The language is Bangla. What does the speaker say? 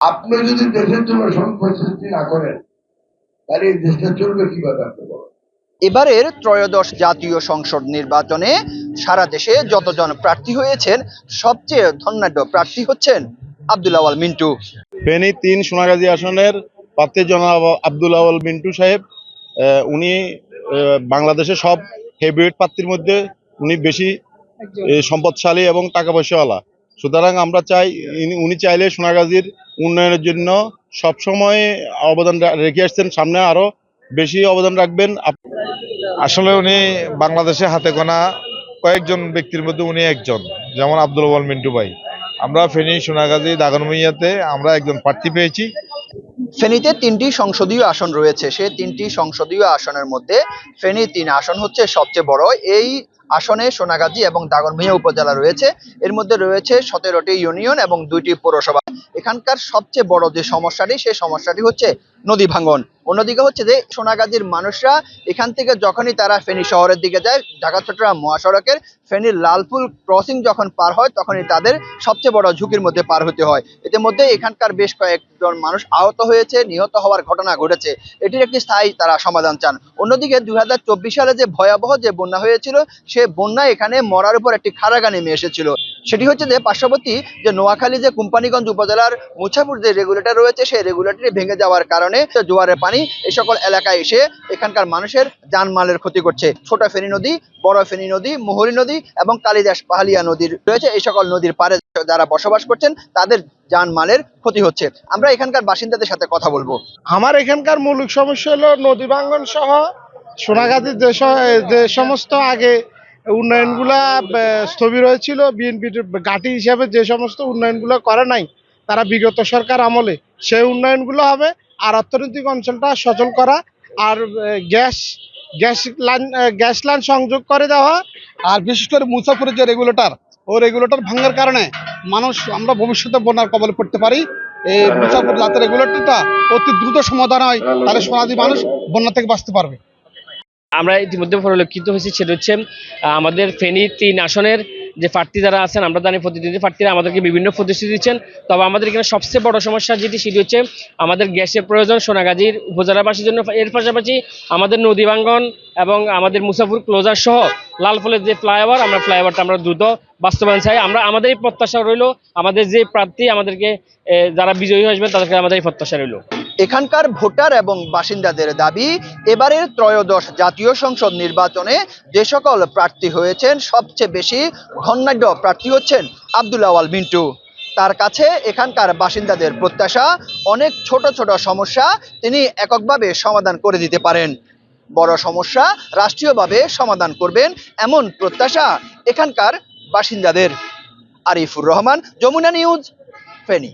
আপনি যদি দেশের জন্য সম্পদ সৃষ্টি না করেন তাহলে এই দেশটা চলবে কিভাবে আপনি বলেন? এবারের ত্রয়োদশ জাতীয় সংসদ নির্বাচনে সারা দেশে যতজন প্রার্থী হয়েছেন সবচেয়ে ধনাঢ্য প্রার্থী হচ্ছেন আব্দুল আওয়াল মিন্টু। ফেনী ৩ সোনাগাজী আসনের প্রার্থী জনাব আব্দুল আওয়াল মিন্টু সাহেব। উনি বাংলাদেশের সব হেভিওয়েট প্রার্থীর মধ্যে উনি বেশি সম্পদশালী এবং টাকা পয়সাওয়ালা। সুতরাং আমরা চাই উনি চাইলে সোনাগাজীর উন্নয়নের জন্য সবসময় অবদান রেখে আসছেন, সামনে আরো বেশি অবদান রাখবেন। আসলে উনি বাংলাদেশে হাতে গোনা কয়েকজন ব্যক্তির মধ্যে উনি একজন, যেমন আব্দুল আওয়াল মিন্টু ভাই। আমরা ফেনী সোনাগাজী দাগনভূঞাতে আমরা একজন প্রার্থী পেয়েছি। ফেনীতে ৩টি সংসদীয় আসন রয়েছে, সেই ৩টি সংসদীয় আসনের মধ্যে ফেনী ৩ আসন হচ্ছে সবচেয়ে বড়। এই আসনে সোনাগাজী এবং দাগনভূঞা উপজেলা রয়েছে, এর মধ্যে রয়েছে 17টি ইউনিয়ন এবং 2টি পৌরসভা। এখানকার সবচেয়ে বড় যে সমস্যাটি, সেই সমস্যাটি হচ্ছে নদী ভাঙ্গন। অন্যদিকে হচ্ছে যে সোনাগাজীর মানুষরা এখান থেকে যখনই তারা ফেনী শহরের দিকে যায়, ঢাকা চট্টগ্রাম মহাসড়কের ফেনীর লালপুল ক্রসিং যখন পার হয় তখনই তাদের সবচেয়ে বড় ঝুঁকির মধ্যে পার হতে হয়। ইতিমধ্যে এখানকার বেশ কয়েকজন মানুষ আহত হয়েছে, নিহত হওয়ার ঘটনা ঘটেছে। এটির একটি স্থায়ী তারা সমাধান চান। অন্যদিকে 2024 সালে যে ভয়াবহ যে বন্যা হয়েছিল, সে বন্যায় এখানে মরার উপর একটি খাড়াগা নেমে এসেছিল। সেটি হচ্ছে যে পার্শ্ববর্তী যে নোয়াখালী যে কোম্পানিগঞ্জ উপজেলার মুছাপুর যে রেগুলেটর রয়েছে, সেই রেগুলেটরটি ভেঙে যাওয়ার কারণে জোয়ারের পানি এই সকল এলাকায় এসে এখানকার মানুষের জানমালের ক্ষতি করছে। ছোট ফেনী নদী, বড় ফেনী নদী, মুহুরী নদী এবং কালিদাস পাহালিয়া নদীর রয়েছে। এই সকল নদীর পাড়ে যারা বসবাস করছেন তাদের জানমালের ক্ষতি হচ্ছে। আমরা এখানকার বাসিন্দাদের সাথে কথা বলবো। আমার এখানকার মৌলিক সমস্যা হলো নদী ভাঙ্গন সহ সোনাগাজীর যে সমস্ত আগে উন্নয়নগুলা স্থবির হয়েছিল, বিএনপির ঘাঁটি হিসাবে যে সমস্ত উন্নয়নগুলো করে নাই তারা বিগত সরকার আমলে, সেই উন্নয়নগুলো হবে। আর অর্থনৈতিক অঞ্চলটা সচল করা, আর গ্যাস লাইন সংযোগ করে দেওয়া। আর বিশেষ করে মুসাফরের যে রেগুলেটর ভাঙার কারণে মানুষ আমরা ভবিষ্যতে বন্যার কবলে পড়তে পারি। এই মুসাফর যাতে রেগুলেটরটা অতি দ্রুত সমাধান হয়, তাহলে সোনাগাজী মানুষ বন্যা থেকে বাঁচতে পারবে। আমরা ইতিমধ্যে পরিলক্ষিত হয়েছি, সেটা হচ্ছে আমাদের ফেনী 3 আসনের যে প্রার্থী যারা আছেন, আমরা জানি প্রতিনিধি প্রার্থীরা আমাদেরকে বিভিন্ন প্রতিশ্রুতি দিচ্ছেন। তবে আমাদের এখানে সবচেয়ে বড় সমস্যা যেটি, সেটি হচ্ছে আমাদের গ্যাসের প্রয়োজন সোনাগাজীর উপজেলাবাসীর জন্য। এর পাশাপাশি আমাদের নদী ভাঙ্গন এবং আমাদের মুসাফুর ক্লোজার সহ লালফলের যে ফ্লাইওভার, আমরা ফ্লাইওভারটা আমরা দ্রুত বাস্তবায়ন চাই। আমাদের এই প্রত্যাশা রইল, আমাদের যে প্রার্থী আমাদেরকে যারা বিজয়ী আসবেন তাদেরকে আমাদের এই প্রত্যাশা রইল। এখানকার ভোটার এবং বাসিন্দাদের দাবি, এবারের ত্রয়োদশ জাতীয় সংসদ নির্বাচনে যে সকল প্রার্থী হয়েছেন সবচেয়ে বেশি ধনাঢ্য প্রার্থী হচ্ছেন আব্দুল আওয়াল মিন্টু। তার কাছে এখানকার বাসিন্দাদের প্রত্যাশা, অনেক ছোট ছোট সমস্যা তিনি এককভাবে সমাধান করে দিতে পারেন, বড় সমস্যা রাষ্ট্রীয়ভাবে সমাধান করবেন, এমন প্রত্যাশা এখানকার বাসিন্দাদের। আরিফুর রহমান, যমুনা নিউজ, ফেনী।